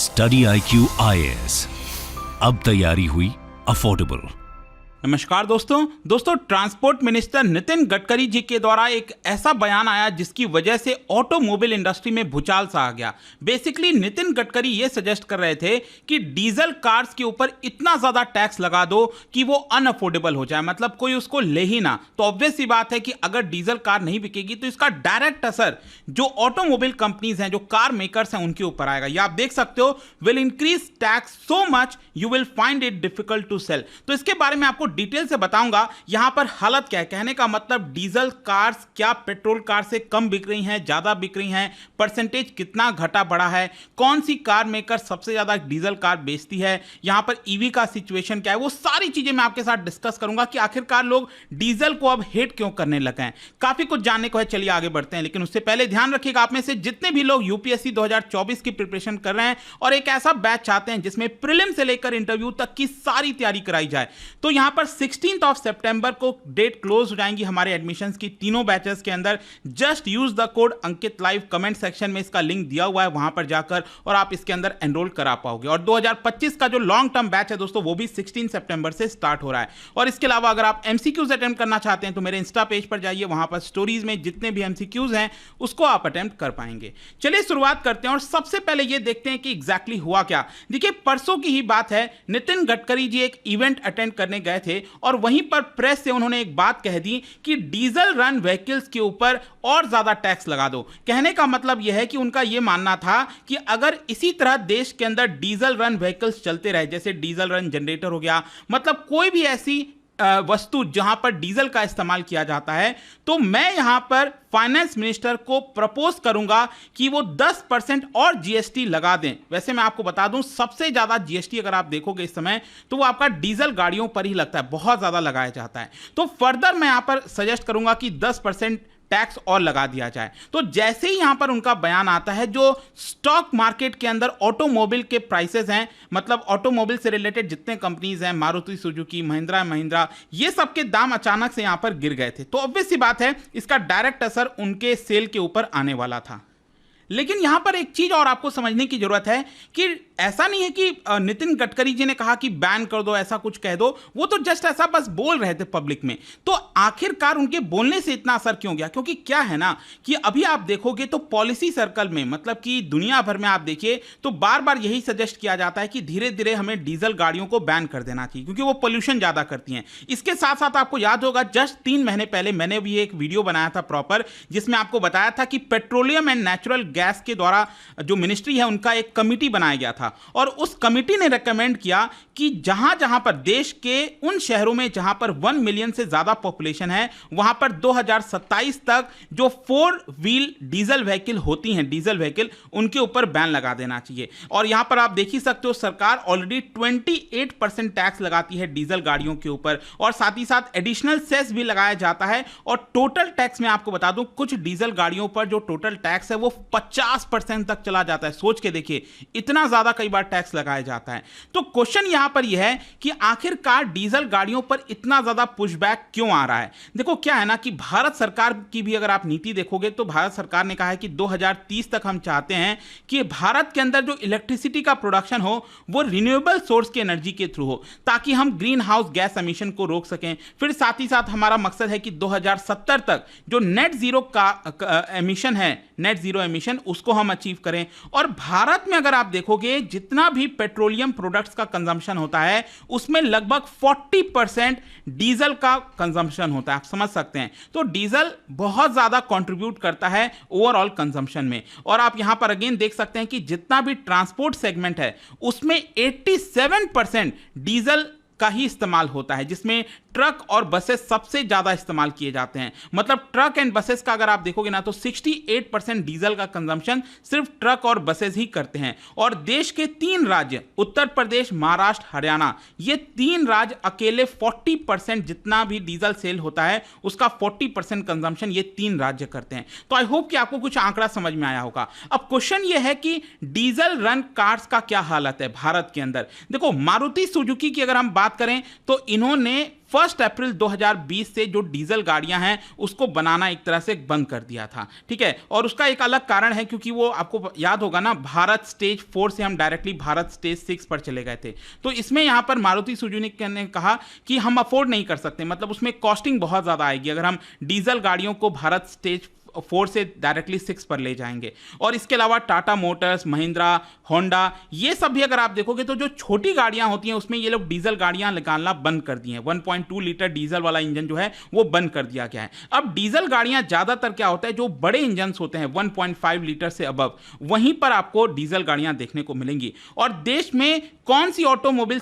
Study IQ IAS, अब तैयारी हुई अफोर्डेबल। नमस्कार दोस्तों ट्रांसपोर्ट मिनिस्टर नितिन गडकरी जी के द्वारा एक ऐसा बयान आया जिसकी वजह से ऑटोमोबाइल इंडस्ट्री में भूचाल सा आ गया। बेसिकली नितिन गडकरी ये सजेस्ट कर रहे थे कि डीजल कार्स के ऊपर इतना ज्यादा टैक्स लगा दो कि वो अनअफोर्डेबल हो जाए, मतलब कोई उसको ले ही ना। तो ऑब्वियस सी बात है कि अगर डीजल कार नहीं बिकेगी तो इसका डायरेक्ट असर जो ऑटोमोबाइल कंपनीज हैं, जो कार मेकर्स हैं, उनके ऊपर आएगा। ये आप देख सकते हो, will increase tax so much you will find it difficult to sell. तो इसके बारे में आपको डिटेल से बताऊंगा यहां पर हालत क्या है। कहने का मतलब डीजल कार्स क्या पेट्रोल कार से कम बिक रही हैं, ज्यादा बिक रही हैं, परसेंटेज कितना घटा बढ़ा है, कौन सी कार मेकर सबसे ज्यादा डीजल कार बेचती है, यहां पर ईवी का सिचुएशन क्या है, वो सारी चीजें मैं आपके साथ डिस्कस करूंगा कि आखिरकार लोग डीजल को अब हेट क्यों करने लगे हैं। काफी कुछ जानने को है, चलिए आगे बढ़ते हैं। लेकिन उससे पहले ध्यान रखिएगा, आप में से जितने भी लोग यूपीएससी 2024 की प्रिपरेशन कर रहे हैं और एक ऐसा बैच चाहते हैं जिसमें प्रीलिम से लेकर इंटरव्यू तक की सारी तैयारी कराई जाए, तो यहां पर 16 सितंबर को डेट क्लोज हो जाएंगी हमारे एडमिशंस की तीनों बैचेस के अंदर। Just use the code Ankit live, comment section में इसका लिंक दिया हुआ है, वहां पर जाकर और आप इसके अंदर एनरोल करा पाओगे। और 2025 का जो लॉन्ग टर्म बैच है दोस्तों, वो भी 16 सितंबर से स्टार्ट हो रहा है। और इसके अलावा अगर आप एमसीक्यूज अटेम्प्ट करना चाहते हैं तो मेरे इंस्टा पेज पर जाइए, वहां पर स्टोरीज में जितने भी एमसीक्यूज हैं उसको आप अटेम्प्ट कर पाएंगे। चलिए शुरुआत करते हैं और सबसे पहले ये देखते हैं कि एग्जैक्टली हुआ क्या। देखिए, परसों की ही बात है, नितिन गडकरी जी एक इवेंट अटेंड करने गए थे और वहीं पर प्रेस से उन्होंने एक बात कह दी कि डीजल रन व्हीकल्स के ऊपर और ज्यादा टैक्स लगा दो। कहने का मतलब यह है कि उनका यह मानना था कि अगर इसी तरह देश के अंदर डीजल रन व्हीकल्स चलते रहे, जैसे डीजल रन जनरेटर हो गया, मतलब कोई भी ऐसी वस्तु जहां पर डीजल का इस्तेमाल किया जाता है, तो मैं यहां पर फाइनेंस मिनिस्टर को प्रपोज करूंगा कि वो 10% और जीएसटी लगा दें। वैसे मैं आपको बता दूं, सबसे ज्यादा जीएसटी अगर आप देखोगे इस समय तो वो आपका डीजल गाड़ियों पर ही लगता है, बहुत ज्यादा लगाया जाता है। तो फर्दर मैं यहां पर सजेस्ट करूंगा कि 10% टैक्स और लगा दिया जाए। तो जैसे ही यहां पर उनका बयान आता है, जो स्टॉक मार्केट के अंदर ऑटोमोबाइल के प्राइसेस हैं, मतलब ऑटोमोबाइल से रिलेटेड जितने कंपनीज हैं, मारुति सुजुकी, महिंद्रा, ये सब के दाम अचानक से यहां पर गिर गए थे। तो ऑब्वियस सी बात है, इसका डायरेक्ट असर उनके सेल के ऊपर आने वाला था। लेकिन यहां पर एक चीज और आपको समझने की जरूरत है कि ऐसा नहीं है कि नितिन गडकरी जी ने कहा कि बैन कर दो, ऐसा कुछ कह दो। वो तो जस्ट ऐसा बस बोल रहे थे पब्लिक में। तो आखिरकार उनके बोलने से इतना असर क्यों गया? क्योंकि क्या है ना कि अभी आप देखोगे तो पॉलिसी सर्कल में, मतलब कि दुनिया भर में आप देखिए तो बार बार यही सजेस्ट किया जाता है कि धीरे धीरे हमें डीजल गाड़ियों को बैन कर देना चाहिए क्योंकि वो पोल्यूशन ज्यादा करती हैं। इसके साथ साथ आपको याद होगा, जस्ट 3 महीने पहले मैंने भी एक वीडियो बनाया था प्रॉपर, जिसमें आपको बताया था कि पेट्रोलियम एंड नेचुरल गैस के द्वारा जो मिनिस्ट्री है उनका एक कमिटी बनाया गया था और उस कमिटी ने रेकमेंड किया कि जहां जहां पर देश के उन शहरों में जहां पर 1 मिलियन से ज्यादा पॉपुलेशन है, वहां पर 2027 तक जो 4 व्हील डीजल व्हीकल होती हैं, डीजल व्हीकल, उनके ऊपर बैन लगा देना चाहिए। और यहां पर आप देख ही सकते हो, सरकार ऑलरेडी 28% टैक्स लगाती है डीजल गाड़ियों के ऊपर और साथ ही साथ एडिशनल सेस भी लगाया जाता है। और टोटल टैक्स में आपको बता दूं, कुछ डीजल गाड़ियों पर जो टोटल टैक्स है वो 50% तक चला जाता है। सोच के देखिए, इतना ज्यादा कई बार टैक्स लगाया जाता है। तो क्वेश्चन यहां पर यह है कि आखिरकार डीजल गाड़ियों पर इतना ज्यादा पुशबैक क्यों आ रहा है? देखो, क्या है ना कि भारत सरकार की भी अगर आप नीति देखोगे तो भारत सरकार ने कहा है कि 2030 तक हम चाहते हैं कि भारत के अंदर जो इलेक्ट्रिसिटी का प्रोडक्शन हो वो रिन्यूएबल सोर्स की एनर्जी के थ्रू हो, ताकि हम ग्रीन हाउस गैस एमिशन को रोक सकें। फिर साथ ही साथ हमारा मकसद है कि 2070 तक जो नेट जीरो का एमिशन है, नेट जीरो एमिशन, उसको हम अचीव करें। और भारत में अगर आप देखोगे, जितना भी पेट्रोलियम प्रोडक्ट्स का कंजम्पशन होता है उसमें लगभग 40% डीजल का कंजम्पशन होता है। आप समझ सकते हैं, तो डीजल बहुत ज्यादा कंट्रीब्यूट करता है ओवरऑल कंजम्पशन में। और आप यहां पर अगेन देख सकते हैं कि जितना भी ट्रांसपोर्ट सेगमेंट है उसमें 87% डीजल का ही इस्तेमाल होता है, जिसमें ट्रक और बसेस सबसे ज्यादा इस्तेमाल किए जाते हैं। मतलब ट्रक एंड बसेस का अगर आप देखोगे ना तो 68% डीजल का कंजम्पशन सिर्फ ट्रक और बसेस ही करते हैं। और देश के 3 राज्य, उत्तर प्रदेश, महाराष्ट्र, हरियाणा, ये 3 राज्य अकेले 40% जितना भी डीजल सेल होता है उसका 40% कंजम्पशन ये 3 राज्य करते हैं। तो आई होप कि आपको कुछ आंकड़ा समझ में आया होगा। अब क्वेश्चन ये है कि डीजल रन कार्स का क्या हालत है भारत के अंदर। देखो, मारुति सुजुकी की अगर हम बात करें तो इन्होंने 1 अप्रैल 2020 से जो डीजल गाड़ियां हैं उसको बनाना एक तरह से बंद कर दिया था, ठीक है। और उसका एक अलग कारण है, क्योंकि वो आपको याद होगा ना, भारत स्टेज 4 से हम डायरेक्टली भारत स्टेज 6 पर चले गए थे। तो इसमें यहां पर मारुति सुजुकी ने कहा कि हम अफोर्ड नहीं कर सकते, मतलब उसमें कॉस्टिंग बहुत ज्यादा आएगी अगर हम डीजल गाड़ियों को भारत स्टेज 4 से डायरेक्टली 6 पर ले जाएंगे। और इसके अलावा टाटा मोटर्स, महिंद्रा, होंडा, ये सब भी अगर आप देखोगे तो जो छोटी गाड़ियां होती हैं उसमें ये लोग डीजल गाड़ियां निकालना बंद कर दी हैं। 1.2 लीटर डीजल वाला इंजन जो है वो बंद कर दिया गया है। अब डीजल गाड़ियां ज्यादातर क्या होता है, जो बड़े इंजन होते हैं 1.5 लीटर से अबव, वहीं पर आपको डीजल गाड़ियां देखने को मिलेंगी। और देश में कौन सी ऑटोमोबाइल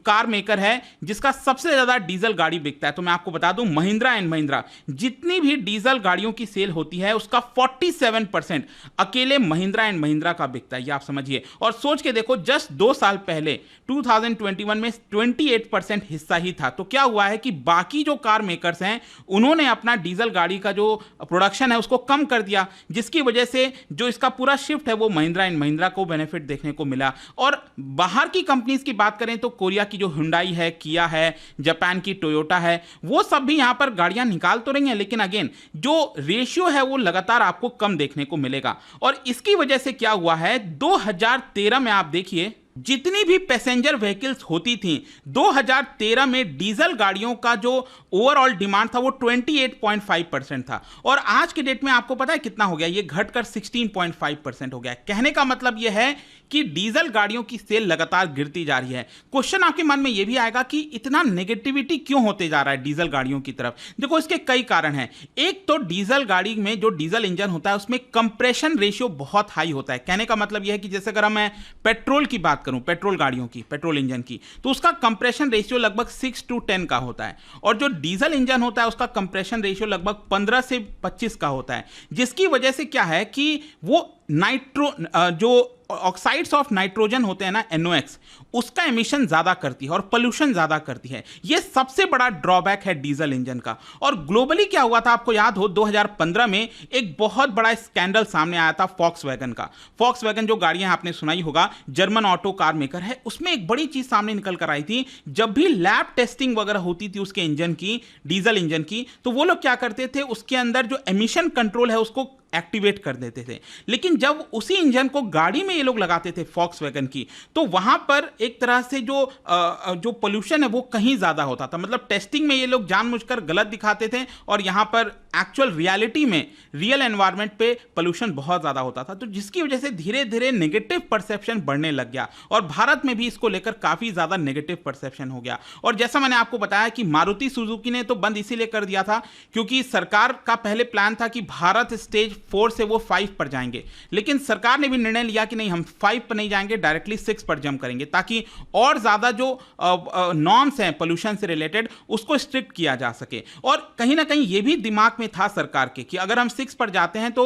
कार मेकर है जिसका सबसे ज्यादा डीजल गाड़ी बिकता है, तो मैं आपको बता दूं, महिंद्रा एंड महिंद्रा। जितनी भी डीजल गाड़ियों की सेल होती है उसका 47% अकेले महिंद्रा एंड महिंद्रा का बिकता है, ये आप समझिए। और सोच के देखो, जस्ट 2 साल पहले 2021 में 28% हिस्सा ही था। तो क्या हुआ है कि बाकी जो कार मेकर्स हैं उन्होंने अपना डीजल गाड़ी का जो प्रोडक्शन है उसको कम कर दिया, जिसकी वजह से जो इसका पूरा शिफ्ट है वो महिंद्रा एंड महिंद्रा को बेनिफिट देखने को मिला। और बाहर की कंपनीज की बात करें तो कोरिया की जो हुंडई है, किया है, जापान की टोयोटा है, वो सब भी यहां पर गाड़ियां निकाल तो रही हैं, लेकिन अगेन जो रेशियो है वो लगातार आपको कम देखने को मिलेगा। और इसकी वजह से क्या हुआ है, 2013 में आप देखिए जितनी भी पैसेंजर व्हीकल्स होती थी, 2013 में डीजल गाड़ियों का जो ओवरऑल डिमांड था वो 28.5% था। और आज के डेट में आपको पता है कितना हो गया, ये घटकर 16.5% हो गया। कहने का मतलब ये है कि डीजल गाड़ियों की सेल लगातार गिरती जा रही है। क्वेश्चन आपके मन में यह भी आएगा कि इतना नेगेटिविटी क्यों होते जा रहा है डीजल गाड़ियों की तरफ। देखो, इसके कई कारण हैं। एक तो डीजल गाड़ी में जो डीजल इंजन होता है उसमें कंप्रेशन रेशियो बहुत हाई होता है। कहने का मतलब यह है कि जैसे अगर मैं पेट्रोल की बात करूं, पेट्रोल गाड़ियों की, पेट्रोल इंजन की, तो उसका कंप्रेशन रेशियो लगभग 6-10 का होता है। और जो डीजल इंजन होता है उसका कंप्रेशन रेशियो लगभग 15 से 25 का होता है, जिसकी वजह से क्या है कि वो जो ऑक्साइड्स ऑफ नाइट्रोजन होते हैं ना, NOx, उसका एमिशन ज्यादा करती है और पोल्यूशन ज्यादा करती है। यह सबसे बड़ा ड्रॉबैक है डीजल इंजन का। और ग्लोबली क्या हुआ था, आपको याद हो, 2015 में एक बहुत बड़ा स्कैंडल सामने आया था फॉक्सवैगन का। फॉक्सवैगन जो गाड़ियां आपने सुनाई होगा, जर्मन ऑटो कार मेकर है, उसमें एक बड़ी चीज सामने निकल कर आई थी। जब भी लैब टेस्टिंग वगैरह होती थी उसके इंजन की, डीजल इंजन की, तो वो लोग क्या करते थे, उसके अंदर जो एमिशन कंट्रोल है उसको एक्टिवेट कर देते थे। लेकिन जब उसी इंजन को गाड़ी में ये लोग लगाते थे फॉक्सवैगन की, तो वहां पर एक तरह से जो पोल्यूशन है वो कहीं ज्यादा होता था। मतलब टेस्टिंग में ये लोग जानबूझकर गलत दिखाते थे और यहां पर एक्चुअल रियलिटी में, रियल एनवायरनमेंट पे पोल्यूशन बहुत ज्यादा होता था। तो जिसकी वजह से धीरे धीरे नेगेटिव परसेप्शन बढ़ने लग गया और भारत में भी इसको लेकर काफी ज्यादा नेगेटिव परसेप्शन हो गया। और जैसा मैंने आपको बताया कि मारुति सुजुकी ने तो बंद इसीलिए कर दिया था क्योंकि सरकार का पहले प्लान था कि भारत स्टेज 4 से वो 5 पर जाएंगे, लेकिन सरकार ने भी निर्णय लिया कि नहीं, हम 5 पर नहीं जाएंगे, डायरेक्टली 6 पर जंप करेंगे, ताकि और ज्यादा जो नॉर्म्स हैं पोल्यूशन से रिलेटेड उसको स्ट्रिक्ट किया जा सके। और कहीं ना कहीं ये भी दिमाग में था सरकार के कि अगर हम 6 पर जाते हैं तो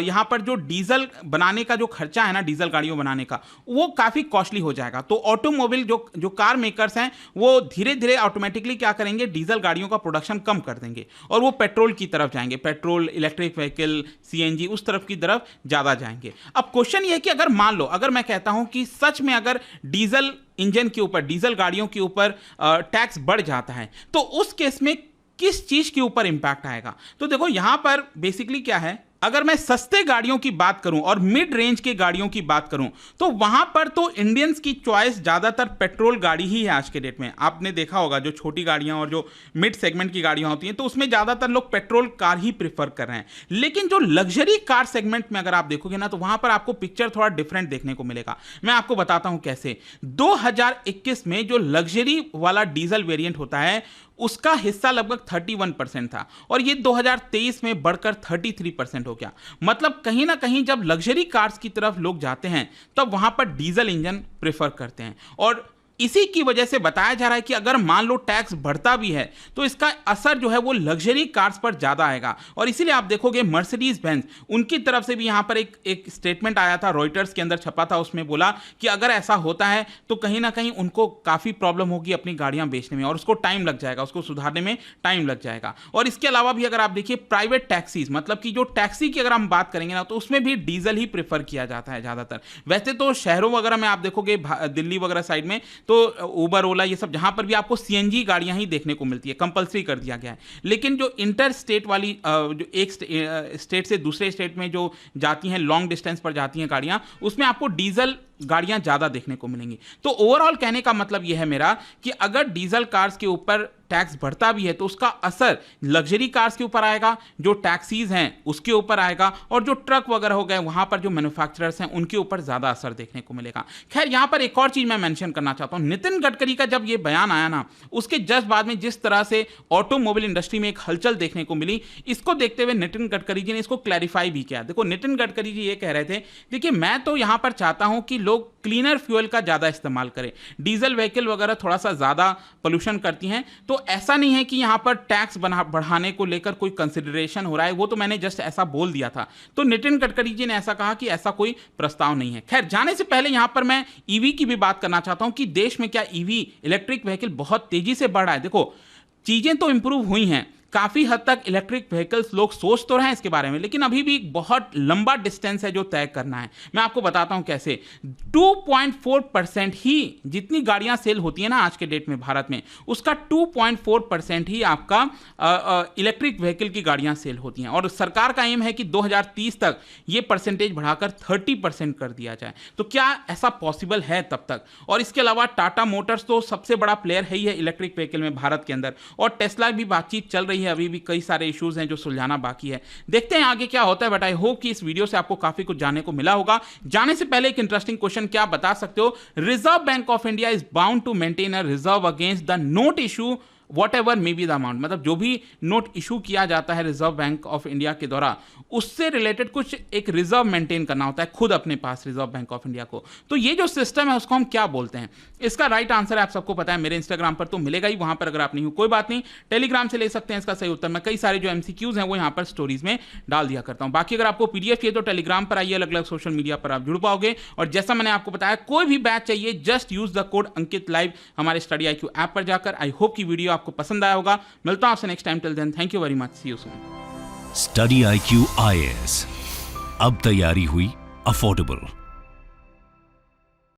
यहां पर जो डीजल बनाने का जो खर्चा है ना, डीजल गाड़ियों बनाने का, वो काफी कॉस्टली हो जाएगा। तो ऑटोमोबाइल जो कार मेकर्स हैं वो धीरे धीरे ऑटोमेटिकली क्या करेंगे, डीजल गाड़ियों का प्रोडक्शन कम कर देंगे और वो पेट्रोल की तरफ जाएंगे, पेट्रोल, इलेक्ट्रिक व्हीकल, CNG, उस तरफ की तरफ ज्यादा जाएंगे। अब क्वेश्चन ये है कि अगर मान लो, अगर मैं कहता हूं कि सच में अगर डीजल इंजन के ऊपर, डीजल गाड़ियों के ऊपर टैक्स बढ़ जाता है तो उस केस में किस चीज के ऊपर इंपैक्ट आएगा। तो देखो यहां पर बेसिकली क्या है, अगर मैं सस्ते गाड़ियों की बात करूं और मिड रेंज के गाड़ियों की बात करूं तो वहां पर तो इंडियंस की चॉइस ज्यादातर पेट्रोल गाड़ी ही है आज के डेट में। आपने देखा होगा जो छोटी गाड़ियां और जो मिड सेगमेंट की गाड़ियां होती हैं तो उसमें ज्यादातर लोग पेट्रोल कार ही प्रीफर कर रहे हैं। लेकिन जो लग्जरी कार सेगमेंट में अगर आप देखोगे ना तो वहां पर आपको पिक्चर थोड़ा डिफरेंट देखने को मिलेगा। मैं आपको बताता हूं कैसे। 2021 में जो लग्जरी वाला डीजल वेरिएंट होता है उसका हिस्सा लगभग 31% था और ये 2023 में बढ़कर 33% हो गया। मतलब कहीं ना कहीं जब लग्जरी कार्स की तरफ लोग जाते हैं तब वहां पर डीजल इंजन प्रेफर करते हैं। और इसी की वजह से बताया जा रहा है कि अगर मान लो टैक्स बढ़ता भी है तो इसका असर जो है वो लग्जरी कार्स पर ज्यादा आएगा। और इसीलिए आप देखोगे मर्सिडीज बेंज, उनकी तरफ से भी यहां पर एक स्टेटमेंट आया था, रॉयटर्स के अंदर छपा था, उसमें बोला कि अगर ऐसा होता है तो कहीं ना कहीं उनको काफी प्रॉब्लम होगी अपनी गाड़ियां बेचने में और उसको टाइम लग जाएगा, उसको सुधारने में टाइम लग जाएगा। और इसके अलावा भी अगर आप देखिए प्राइवेट टैक्सीज, मतलब कि जो टैक्सी की अगर हम बात करेंगे ना तो उसमें भी डीजल ही प्रेफर किया जाता है ज्यादातर। वैसे तो शहरों वगैरह में आप देखोगे दिल्ली वगैरह साइड में तो उबर, ओला, ये सब जहां पर भी आपको सीएनजी गाड़ियां ही देखने को मिलती है, कंपलसरी कर दिया गया है। लेकिन जो इंटर स्टेट वाली जो एक स्टेट से दूसरे स्टेट में जो जाती हैं, लॉन्ग डिस्टेंस पर जाती हैं गाड़ियां, उसमें आपको डीजल गाड़ियां ज्यादा देखने को मिलेंगी। तो ओवरऑल कहने का मतलब यह है मेरा कि अगर डीजल कार्स के ऊपर टैक्स बढ़ता भी है तो उसका असर लग्जरी कार्स के ऊपर आएगा, जो टैक्सीज हैं उसके ऊपर आएगा, और जो ट्रक वगैरह हो गए वहां पर जो मैन्युफैक्चरर्स हैं उनके ऊपर ज्यादा असर देखने को मिलेगा। खैर, यहां पर एक और चीज मैं मेंशन करना चाहता हूं। नितिन गडकरी का जब यह बयान आया ना, उसके जस्ट बाद में जिस तरह से ऑटोमोबाइल इंडस्ट्री में एक हलचल देखने को मिली, इसको देखते हुए नितिन गडकरी जी ने इसको क्लैरिफाई भी किया। देखो, नितिन गडकरी जी ये कह रहे थे, देखिए मैं तो यहां पर चाहता हूं कि लोग क्लीनर फ्यूल का ज्यादा इस्तेमाल करें, डीजल व्हीकल वगैरह थोड़ा सा ज्यादा पोल्यूशन करती हैं, तो ऐसा नहीं है कि यहां पर टैक्स बढ़ाने को लेकर कोई कंसिडरेशन हो रहा है, वो तो मैंने जस्ट ऐसा बोल दिया था। तो नितिन गडकरी जी ने ऐसा कहा कि ऐसा कोई प्रस्ताव नहीं है। खैर, जाने से पहले यहां पर मैं ईवी की भी बात करना चाहता हूं कि देश में क्या ईवी इलेक्ट्रिक व्हीकल बहुत तेजी से बढ़ रहा है। देखो, चीजें तो इंप्रूव हुई हैं, काफी हद तक इलेक्ट्रिक व्हीकल्स लोग सोच तो रहे हैं इसके बारे में, लेकिन अभी भी बहुत लंबा डिस्टेंस है जो तय करना है। मैं आपको बताता हूं कैसे। 2.4% ही जितनी गाड़ियां सेल होती है ना आज के डेट में भारत में, उसका 2.4% ही आपका इलेक्ट्रिक व्हीकल की गाड़ियां सेल होती हैं, और सरकार का एम है कि 2030 तक ये परसेंटेज बढ़ाकर 30% कर दिया जाए। तो क्या ऐसा पॉसिबल है तब तक? और इसके अलावा टाटा मोटर्स तो सबसे बड़ा प्लेयर है ही है इलेक्ट्रिक व्हीकल में भारत के अंदर, और टेस्ला भी बातचीत चल रही है, अभी भी कई सारे इश्यूज हैं जो सुलझाना बाकी है। देखते हैं आगे क्या होता है, बट आई होप कि इस वीडियो से आपको काफी कुछ जानने को मिला होगा। जाने से पहले एक इंटरेस्टिंग क्वेश्चन, क्या बता सकते हो, Reserve Bank of India is bound to maintain a reserve against the note issue whatever may be the amount. मतलब जो भी नोट इशू किया जाता है रिजर्व बैंक ऑफ इंडिया के द्वारा, उससे रिलेटेड कुछ एक रिजर्व मेंटेन करना होता है खुद अपने पास रिजर्व बैंक ऑफ इंडिया को। तो ये जो सिस्टम है उसको हम क्या बोलते हैं? इसका राइट आंसर आप सबको पता है, मेरे इंस्टाग्राम पर तो मिलेगा ही, वहां पर अगर आप नहीं हो कोई बात नहीं, टेलीग्राम से ले सकते हैं इसका सही उत्तर। मैं कई सारे जो एमसीक्यूज हैं वो यहाँ पर स्टोरीज में डाल दिया करता हूँ। बाकी अगर आपको पीडीएफ चाहिए तो टेलीग्राम पर आइए, अलग अलग सोशल मीडिया पर आप जुड़ पाओगे। और जैसा मैंने आपको बताया, कोई भी बैच चाहिए, just use the code Ankit live हमारे स्टडी IQ ऐप पर जाकर। आई होप की वीडियो आपको पसंद आया होगा। मिलता हूं आपसे next time, till then thank you very much, see you soon. Study IQ IAS, अब तैयारी हुई अफोर्डेबल।